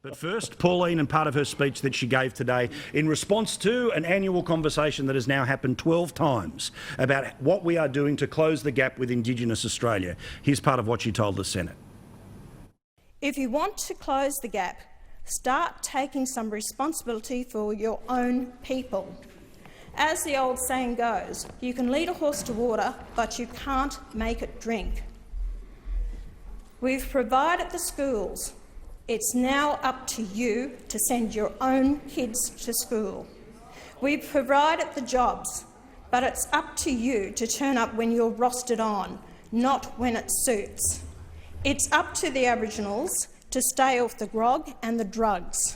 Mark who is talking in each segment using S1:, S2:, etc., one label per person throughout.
S1: But first, Pauline and part of her speech that she gave today in response to an annual conversation that has now happened 12 times about what we are doing to close the gap with Indigenous Australia. Here's part of what she told the Senate.
S2: If you want to close the gap, start taking some responsibility for your own people. As the old saying goes, you can lead a horse to water, but you can't make it drink. We've provided the schools. It's now up to you to send your own kids to school. We've provided the jobs, but it's up to you to turn up when you're rostered on, not when it suits. It's up to the Aboriginals to stay off the grog and the drugs.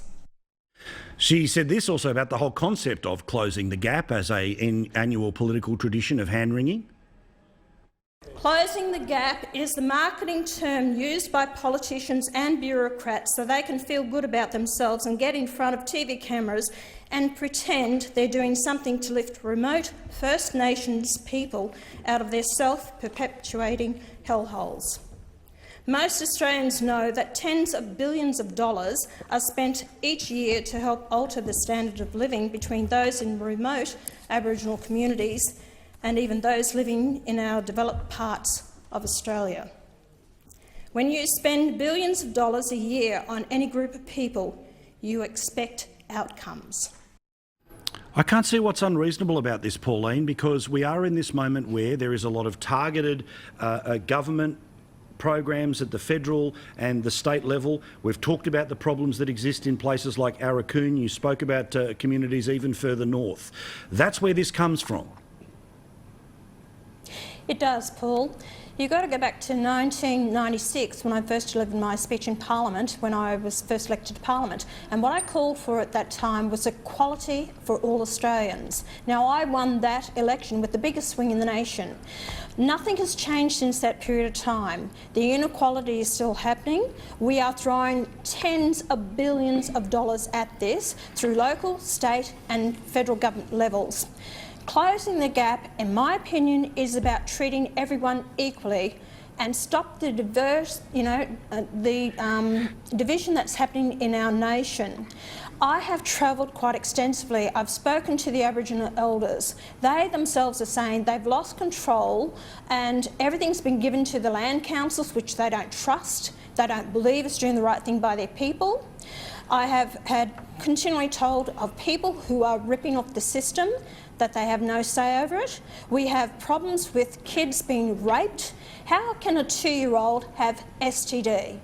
S1: She said this also about the whole concept of closing the gap as an annual political tradition of hand-wringing.
S2: Closing the gap is the marketing term used by politicians and bureaucrats so they can feel good about themselves and get in front of TV cameras and pretend they're doing something to lift remote First Nations people out of their self-perpetuating hellholes. Most Australians know that tens of billions of dollars are spent each year to help alter the standard of living between those in remote Aboriginal communities and even those living in our developed parts of Australia. When you spend billions of dollars a year on any group of people, you expect outcomes.
S1: I can't see what's unreasonable about this, Pauline, because we are in this moment where there is a lot of targeted government programs at the federal and the state level. We've talked about the problems that exist in places like Arakoon. You spoke about communities even further north. That's where this comes from.
S2: It does, Paul. You've got to go back to 1996 when I first delivered my speech in Parliament, when I was first elected to Parliament. And what I called for at that time was equality for all Australians. Now, I won that election with the biggest swing in the nation. Nothing has changed since that period of time. The inequality is still happening. We are throwing tens of billions of dollars at this through local, state and federal government levels. Closing the gap, in my opinion, is about treating everyone equally and stop the division that's happening in our nation. I have travelled quite extensively. I've spoken to the Aboriginal elders. They themselves are saying they've lost control and everything's been given to the land councils, which they don't trust. They don't believe is doing the right thing by their people. I have had continually told of people who are ripping off the system that they have no say over it. We have problems with kids being raped. How can a 2-year-old have STD?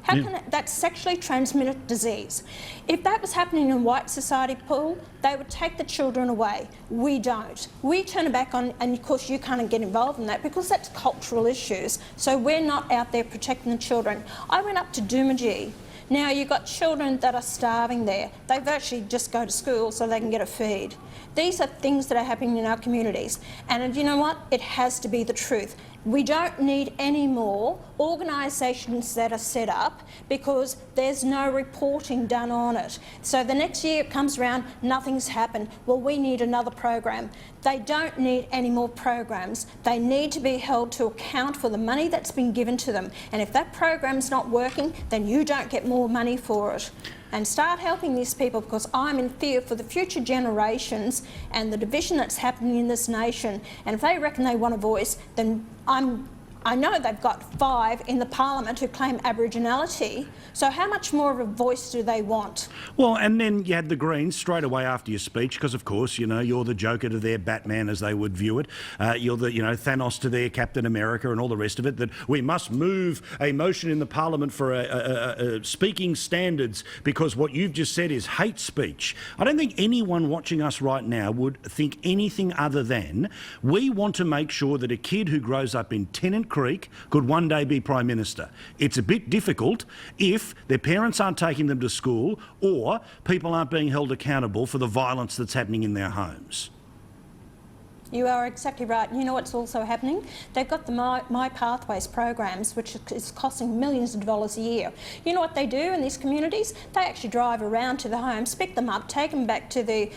S2: How can that's sexually transmitted disease? If that was happening in white society, Paul, they would take the children away. We don't. We turn it back on, and of course you can't get involved in that because that's cultural issues. So we're not out there protecting the children. I went up to Doomadgee. Now you've got children that are starving there. They virtually just go to school so they can get a feed. These are things that are happening in our communities. And you know what? It has to be the truth. We don't need any more organisations that are set up because there's no reporting done on it. So the next year it comes around, nothing's happened. Well, we need another program. They don't need any more programs. They need to be held to account for the money that's been given to them. And if that program's not working, then you don't get more money for it. And start helping these people, because I'm in fear for the future generations and the division that's happening in this nation. And if they reckon they want a voice, then I know they've got 5 in the parliament who claim Aboriginality, so how much more of a voice do they want?
S1: Well, and then you had the Greens straight away after your speech, because of course, you know, you're the Joker to their Batman, as they would view it. You're the, Thanos to their Captain America and all the rest of it, that we must move a motion in the parliament for speaking standards because what you've just said is hate speech. I don't think anyone watching us right now would think anything other than we want to make sure that a kid who grows up in Tennant Creek could one day be Prime Minister. It's a bit difficult if their parents aren't taking them to school or people aren't being held accountable for the violence that's happening in their homes.
S2: You are exactly right. You know what's also happening? They've got the My Pathways programs, which is costing millions of dollars a year. You know what they do in these communities? They actually drive around to the homes, pick them up, take them back to the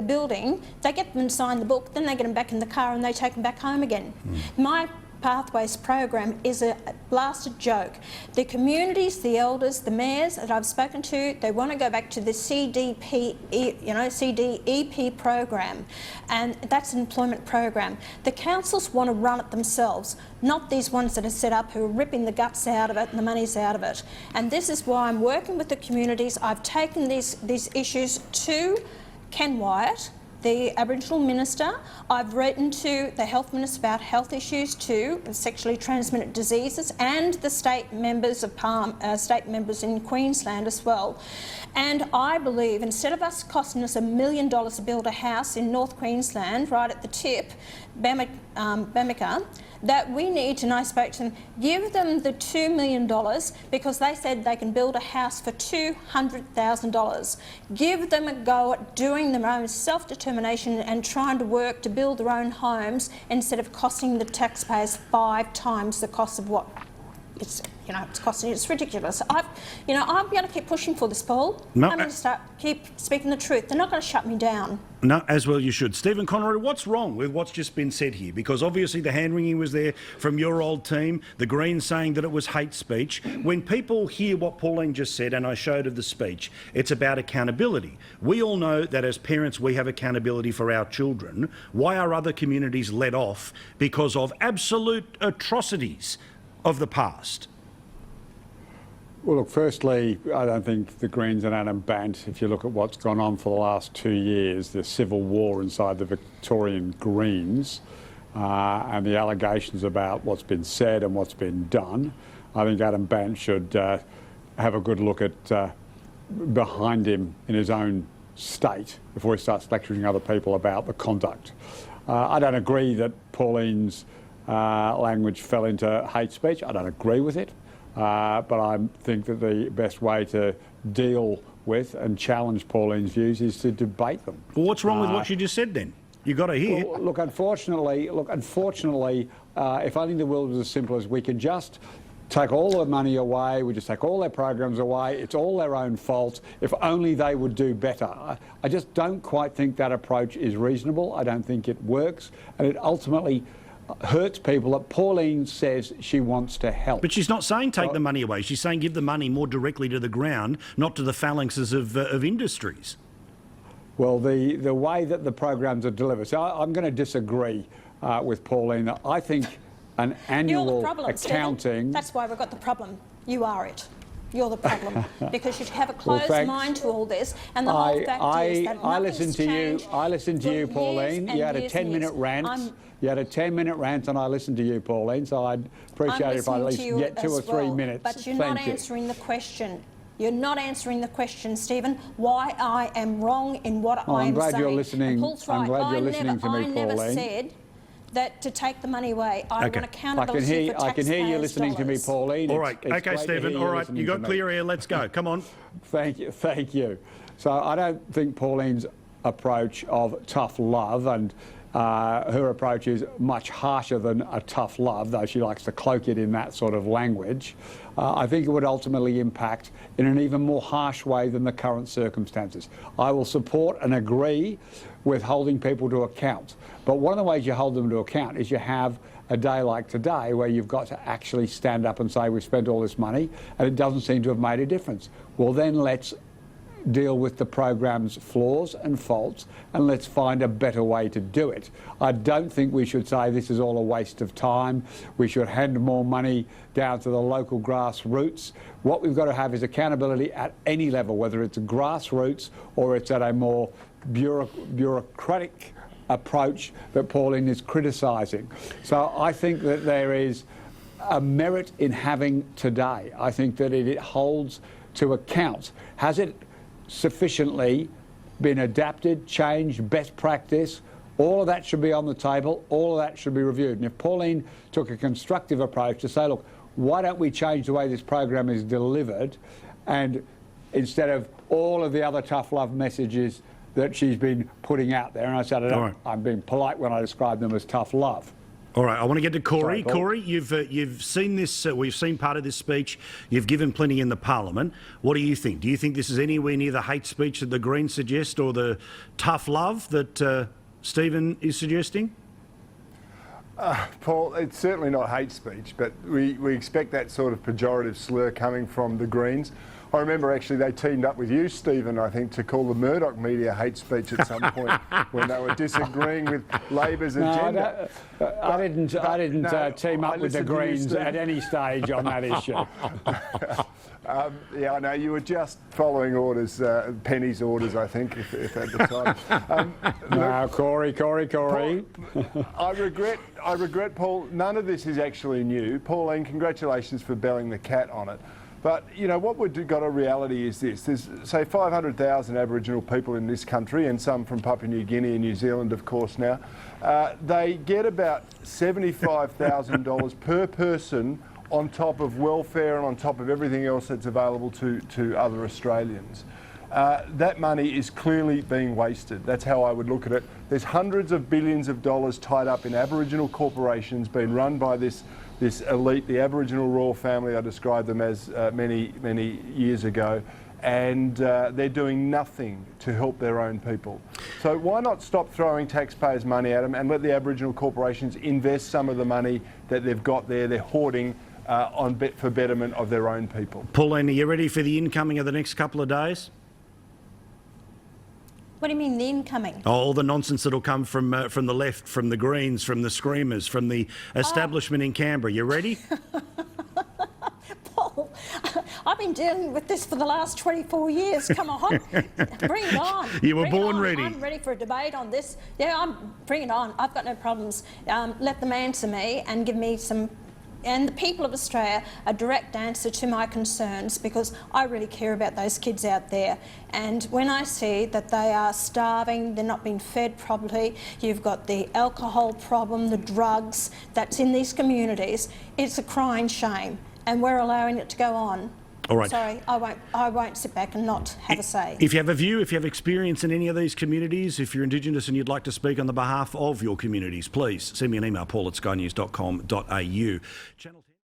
S2: building. They get them to sign the book, then they get them back in the car and they take them back home again. My Pathways program is a blasted joke. The communities, the elders, the mayors that I've spoken to, they want to go back to the CDP, CDEP program, and that's an employment program. The councils want to run it themselves, not these ones that are set up who are ripping the guts out of it and the money's out of it. And this is why I'm working with the communities. I've taken these issues to Ken Wyatt, the Aboriginal minister. I've written to the health minister about health issues too, sexually transmitted diseases, and the state members of state members in Queensland as well. And I believe instead of us costing us $1 million to build a house in North Queensland, right at the tip, Bamaga, that we need to, and I spoke to them, give them the $2 million because they said they can build a house for $200,000. Give them a go at doing their own self-determination and trying to work to build their own homes instead of costing the taxpayers 5 times the cost of what it's costing. It's ridiculous. I'm going to keep pushing for this, Paul.
S1: No,
S2: I'm going to keep speaking the truth. They're not going to shut me down.
S1: No, as well you should. Stephen Conroy, what's wrong with what's just been said here? Because obviously the hand-wringing was there from your old team, the Greens saying that it was hate speech. When people hear what Pauline just said, and I showed of the speech, it's about accountability. We all know that as parents we have accountability for our children. Why are other communities let off because of absolute atrocities of the past?
S3: Well, look, firstly, I don't think the Greens and Adam Bant, if you look at what's gone on for the last 2 years, the civil war inside the Victorian Greens and the allegations about what's been said and what's been done, I think Adam Bant should have a good look at behind him in his own state before he starts lecturing other people about the conduct. I don't agree that Pauline's language fell into hate speech. I don't agree with it. But I think that the best way to deal with and challenge Pauline's views is to debate them.
S1: Well, what's wrong with what you just said then? You got to hear.
S3: Well, look, unfortunately, if only the world was as simple as we can just take all the money away, we just take all their programs away, it's all their own fault, if only they would do better. I just don't quite think that approach is reasonable. I don't think it works, and it ultimately hurts people that Pauline says she wants to help.
S1: But she's not saying take the money away. She's saying give the money more directly to the ground, not to the phalanxes of industries.
S3: Well, the way that the programs are delivered. So I'm going to disagree with Pauline. I think an annual
S2: You're the problem,
S3: accounting...
S2: Stephen. That's why we've got the problem. You are it. You're the problem because you have a closed mind to all this, and the whole fact is that
S3: I listened to you, Pauline. You had a 10-minute rant. You had a 10-minute rant, and I listened to you, Pauline. So I'd appreciate it if I at least get 2 or 3 minutes.
S2: But you're not answering the question. You're not answering the question, Stephen. Why I am wrong in what I am saying.
S3: I'm glad you're listening.
S2: Paul's right.
S3: I'm glad you're listening to me, Pauline.
S2: I never said that to take the money away. I want accountability for taxpayers'
S3: I can hear you listening to me, Pauline.
S1: All right. Okay, Stephen. All right. You got clear air. Let's go. Come on.
S3: Thank you. Thank you. So I don't think Pauline's approach of tough love, and her approach is much harsher than a tough love, though she likes to cloak it in that sort of language. I think it would ultimately impact in an even more harsh way than the current circumstances. I will support and agree with holding people to account. But one of the ways you hold them to account is you have a day like today where you've got to actually stand up and say we've spent all this money and it doesn't seem to have made a difference. Well, then let's deal with the program's flaws and faults and let's find a better way to do it. I don't think we should say this is all a waste of time. We should hand more money down to the local grassroots. What we've got to have is accountability at any level, whether it's grassroots or it's at a more bureaucratic approach that Pauline is criticising. So I think that there is a merit in having today. I think that it holds to account. Has it sufficiently been adapted, changed, best practice? All of that should be on the table. All of that should be reviewed. And if Pauline took a constructive approach to say, look, why don't we change the way this program is delivered, and instead of all of the other tough love messages that she's been putting out there, and I said, I'm being polite when I describe them as tough love.
S1: All right, I want to get to Corey.
S3: Sorry,
S1: Corey, you've seen this. We've seen part of this speech. You've given plenty in the Parliament. What do you think? Do you think this is anywhere near the hate speech that the Greens suggest, or the tough love that Stephen is suggesting?
S4: Paul, it's certainly not hate speech, but we expect that sort of pejorative slur coming from the Greens. I remember actually they teamed up with you, Stephen, I think, to call the Murdoch media hate speech at some point when they were disagreeing with Labor's agenda.
S3: I didn't team up with the Greens at any stage on that issue.
S4: Yeah, I know you were just following orders, Penny's orders, I think, if at the time.
S3: No, Corey.
S4: Paul, I regret, Paul. None of this is actually new. Pauline, congratulations for belling the cat on it. But, you know, what we've got a reality is this. There's, say, 500,000 Aboriginal people in this country, and some from Papua New Guinea and New Zealand, of course, now. They get about $75,000 per person on top of welfare and on top of everything else that's available to other Australians. That money is clearly being wasted. That's how I would look at it. There's hundreds of billions of dollars tied up in Aboriginal corporations being run by this elite, the Aboriginal royal family I described them as many years ago, and they're doing nothing to help their own people. So why not stop throwing taxpayers' money at them and let the Aboriginal corporations invest some of the money that they've got there, they're hoarding, for betterment of their own people.
S1: Pauline, are you ready for the incoming of the next couple of days?
S2: What do you mean, the incoming?
S1: Oh, all the nonsense that'll come from the left, from the Greens, from the Screamers, from the establishment in Canberra. You ready?
S2: Paul, I've been dealing with this for the last 24 years. Come on, bring it on.
S1: You were
S2: Bring it
S1: born
S2: on.
S1: ready.
S2: I'm ready for a debate on this. Yeah, bring it on. I've got no problems. Let them answer me and give me some, and the people of Australia, a direct answer to my concerns, because I really care about those kids out there. And when I see that they are starving, they're not being fed properly, you've got the alcohol problem, the drugs that's in these communities, it's a crying shame, and we're allowing it to go on.
S1: All right.
S2: Sorry, I won't sit back and not have a say.
S1: If you have a view, if you have experience in any of these communities, if you're Indigenous and you'd like to speak on the behalf of your communities, please send me an email, paul@skynews.com.au. Channel